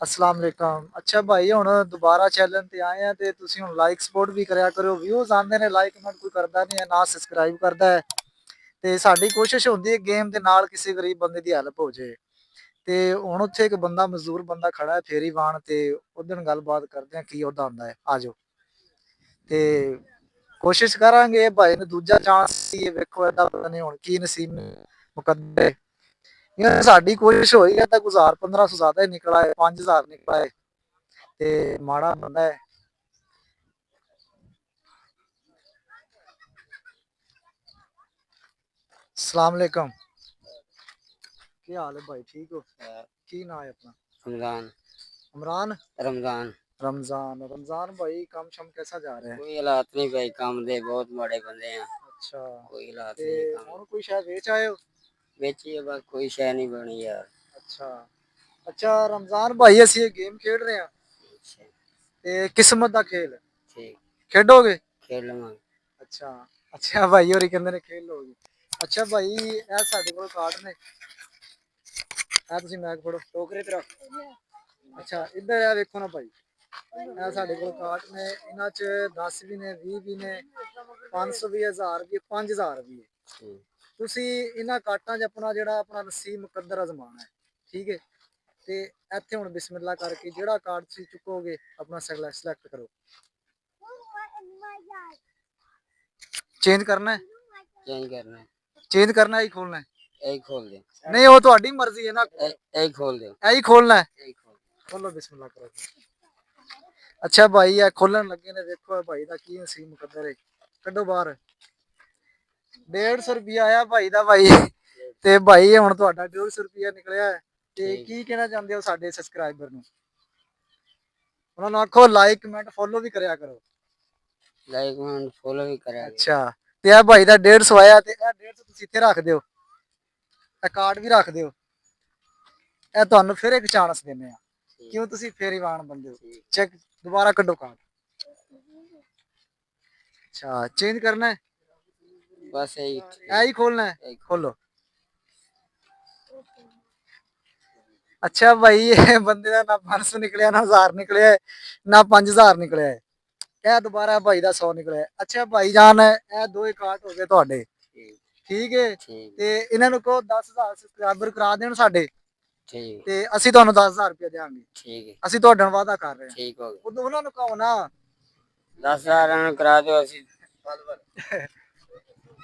अस्सलाम वालेकुम। अच्छा भाई हुण दोबारा चैनल ते आए हैं ते तुसीं हुण लाइक सपोर्ट भी करया करो। व्यूज़ आंदे ने लाइक कमेंट कोई करदा नहीं है, ना सब्सक्राइब करदा है। ਤੇ ਸਾਡੀ ਕੋਸ਼ਿਸ਼ ਹੁੰਦੀ ਹੈ ਗੇਮ ਦੇ ਨਾਲ ਕਿਸੇ ਗਰੀਬ ਬੰਦੇ ਦੀ ਹੈਲਪ ਹੋ ਜੇ। ਤੇ ਹੁਣ ਉੱਥੇ ਇੱਕ ਬੰਦਾ ਮਜ਼ਦੂਰ ਬੰਦਾ ਖੜਾ ਹੈ ਫੇਰੀ ਵਾਣ ਤੇ ਉਹਦੇ ਨਾਲ ਗੱਲਬਾਤ ਕਰਦੇ ਆ ਕੀ ਉਹਦਾ ਹੁੰਦਾ ਹੈ। ਆ ਜਾਓ ਤੇ ਕੋਸ਼ਿਸ਼ ਕਰਾਂਗੇ ਭਾਈ ਨੂੰ ਦੂਜਾ ਚਾਂਸ ਇਹ ਵੇਖੋ ਇਹਦਾ ਪਤਾ ਨਹੀਂ ਹੁਣ ਕੀ ਨਸੀਬ ਮੁਕੱਦਰ ਯਾਰ ਸਾਡੀ ਕੋਸ਼ਿਸ਼ ਹੋਈ ਹੈ ਤਾਂ 1000 1500 ਜ਼ਿਆਦਾ ਹੀ ਨਿਕਲਾ ਹੈ 5000 ਨਿਕਲਾ ਹੈ ਤੇ ਮਾੜਾ ਬੰਦਾ ਹੈ। सलाम अलैकुम। क्या हाल है भाई, ठीक हो? की ना है अपना? रमजान। इमरान। रमजान। रमजान रमजान भाई काम शम कैसा जा रहा है? कोई हालात नहीं भाई, काम दे बहुत माड़े बंदे हैं। अच्छा कोई हालात ते नहीं काम और कोई शायद बेच आए हो? बेची है बस, कोई शय नहीं बनी यार। अच्छा अच्छा रमजान भाई ਅਸੀਂ ਇਹ ਗੇਮ ਖੇਡ ਰਹੇ ਆ ਤੇ ਕਿਸਮਤ ਦਾ ਖੇਲ ਹੈ। ठीक ਖੇਡੋਗੇ? खेल लवांगे। ਅੱਛਾ ਅੱਛਾ ਭਾਈ ਹੋਰੀ ਕਹਿੰਦੇ ਨੇ ਖੇਡ ਲੋਗੇ। ਅੱਛਾ ਭਾਈ ਇਹ ਸਾਡੇ ਕੋਲ ਕਾਰਡ ਨੇ ਆ ਤੁਸੀਂ ਮੈਚ ਫੜੋ ਟੋਕਰੇ ਤੇ ਰੱਖ। ਅੱਛਾ ਇੱਧਰ ਆ ਵੇਖੋ ਨਾ ਭਾਈ ਇਹ ਸਾਡੇ ਕੋਲ ਕਾਰਡ ਨੇ ਇਹਨਾਂ ਚ 10 ਵੀ ਨੇ 20 ਵੀ ਨੇ 500 ਵੀ 1000 ਵੀ 5000 ਵੀ ਹੈ। ਤੁਸੀਂ ਇਹਨਾਂ ਕਾਟਾਂ 'ਚ ਆਪਣਾ ਜਿਹੜਾ ਆਪਣਾ ਨਸੀਬ ਮੁਕੱਦਰ ਅਜ਼ਮਾਨਾ ਹੈ। ਠੀਕ ਹੈ ਤੇ ਇੱਥੇ ਹੁਣ ਬਿਸਮਿਲ੍ਲਾ ਕਰਕੇ ਜਿਹੜਾ ਕਾਰਡ ਤੁਸੀਂ ਚੁੱਕੋਗੇ ਆਪਣਾ ਸਿਲੈਕਟ ਕਰੋ। ਚੇਂਜ ਕਰਨਾ ਹੈ? चेंज करना है। ਚੇਂਜ ਕਰਨਾ ਹੀ ਖੋਲਣਾ ਹੈ? यही खोल दे। ਨਹੀਂ ਉਹ ਤੁਹਾਡੀ ਮਰਜ਼ੀ ਹੈ ਨਾ। यही खोल दे। ਇਹੀ ਖੋਲਣਾ ਹੈ? यही खोल। ਖੋਲੋ ਬਿਸਮਿਲ੍ਲਾ ਕਰੋ। ਅੱਛਾ ਭਾਈ ਇਹ ਖੋਲਣ ਲੱਗੇ ਨੇ ਵੇਖੋ ਭਾਈ ਦਾ ਕੀ ਨਸੀਬ ਮੁਕੱਦਰ ਹੈ। ਕੱਢੋ ਬਾਹਰ। 150 ਰੁਪਿਆ ਆਇਆ ਭਾਈ ਦਾ ਭਾਈ ਤੇ ਭਾਈ ਹੁਣ ਤੁਹਾਡਾ 150 ਰੁਪਿਆ ਨਿਕਲਿਆ ਹੈ ਤੇ ਕੀ ਕਹਿਣਾ ਚਾਹੁੰਦੇ ਹੋ ਸਾਡੇ ਸਬਸਕ੍ਰਾਈਬਰ ਨੂੰ? ਉਹਨਾਂ ਨੂੰ ਆਖੋ ਲਾਈਕ ਕਮੈਂਟ ਫੋਲੋ ਵੀ ਕਰਿਆ ਕਰੋ। लाइक कमेंट फॉलो भी करा। ਅੱਛਾ ਤੇ ਇਹ ਭਾਈ ਦਾ 150 ਆਇਆ ਤੇ ਇਹ 150 ਤੁਸੀਂ ਇੱਥੇ ਰੱਖ ਦਿਓ। ਇਹ ਕਾਰਡ ਵੀ ਰੱਖ ਦਿਓ। ਇਹ ਤੁਹਾਨੂੰ ਫਿਰ ਇੱਕ ਚਾਂਸ ਦਿੰਦੇ ਆ ਕਿਉਂ ਤੁਸੀਂ ਫੇਰੀ ਵਾਣ ਬੰਦੇ ਹੋ। ਚੈੱਕ ਦੁਬਾਰਾ ਕੱਢੋ ਕਾਰਡ। ਅੱਛਾ ਚੇਂਜ ਕਰਨਾ ਹੈ? बस यही यही खोलना है? खोलो। अच्छा भाई ये बंदे का ना 500 निकलिया ना 1000 निकलिया है ना 5000 निकलिया है। ਇਹ ਦੁਬਾਰਾ ਭਾਈ ਦਾ 100 ਨਿਕਲਿਆ। ਅੱਛਾ ਭਾਈ ਜਾਨ ਇਹ ਦੋ ਹੀ ਕਾਰਡ ਹੋ ਗਏ ਤੁਹਾਡੇ। ਠੀਕ ਹੈ ਤੇ ਇਹਨਾਂ ਨੂੰ ਕਹੋ 10000 ਸਬਸਕ੍ਰਾਈਬਰ ਕਰਾ ਦੇਣ ਸਾਡੇ ਤੇ ਅਸੀਂ ਤੁਹਾਨੂੰ 10000 ਰੁਪਏ ਦੇਵਾਂਗੇ। ਠੀਕ ਹੈ ਅਸੀਂ ਤੁਹਾਡੇ ਨਾਲ ਵਾਅਦਾ ਕਰ ਰਹੇ ਹਾਂ। ਠੀਕ ਹੋ ਗਿਆ ਉਦੋਂ ਉਹਨਾਂ ਨੂੰ ਕਹੋ ਨਾ 10000 ਨੂੰ ਕਰਾ ਦਿਓ ਅਸੀਂ।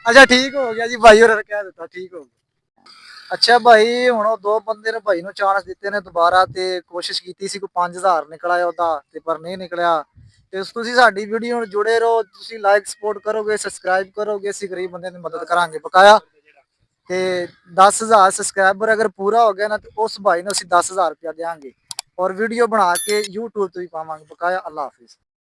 अच्छा ठीक हो गया जी भाई और कह देता ठीक हो गया। अच्छा भाई ਹੁਣ ਉਹ ਦੋ ਬੰਦੇ ਨੇ ਭਾਈ ਨੂੰ ਚਾਂਸ ਦਿੱਤੇ ਨੇ ਦੁਬਾਰਾ ਤੇ ਕੋਸ਼ਿਸ਼ ਕੀਤੀ ਸੀ ਕੋਈ 5000 ਨਿਕਲਿਆ ਉਹਦਾ ਤੇ ਪਰ ਨਹੀਂ ਨਿਕਲਿਆ ਤੇ ਤੁਸੀਂ ਸਾਡੀ ਵੀਡੀਓ ਨਾਲ ਜੁੜੇ ਰਹੋ। ਤੁਸੀਂ ਲਾਈਕ ਸਪੋਰਟ ਕਰੋਗੇ ਸਬਸਕ੍ਰਾਈਬ ਕਰੋਗੇ ਅਸੀਂ ਗਰੀਬ ਬੰਦੇ ਦੀ ਮਦਦ ਕਰਾਂਗੇ ਬਕਾਇਆ ਤੇ 10000 ਸਬਸਕ੍ਰਾਈਬਰ ਅਗਰ ਪੂਰਾ ਹੋ ਗਿਆ ਨਾ ਤੇ ਉਸ ਭਾਈ ਨੂੰ ਅਸੀਂ 10000 ਰੁਪਇਆ ਦੇਵਾਂਗੇ ਔਰ ਵੀਡੀਓ ਬਣਾ ਕੇ YouTube ਤੇ ਵੀ ਪਾਵਾਂਗੇ ਬਕਾਇਆ। ਅੱਲਾ ਹਾਫਿਜ਼।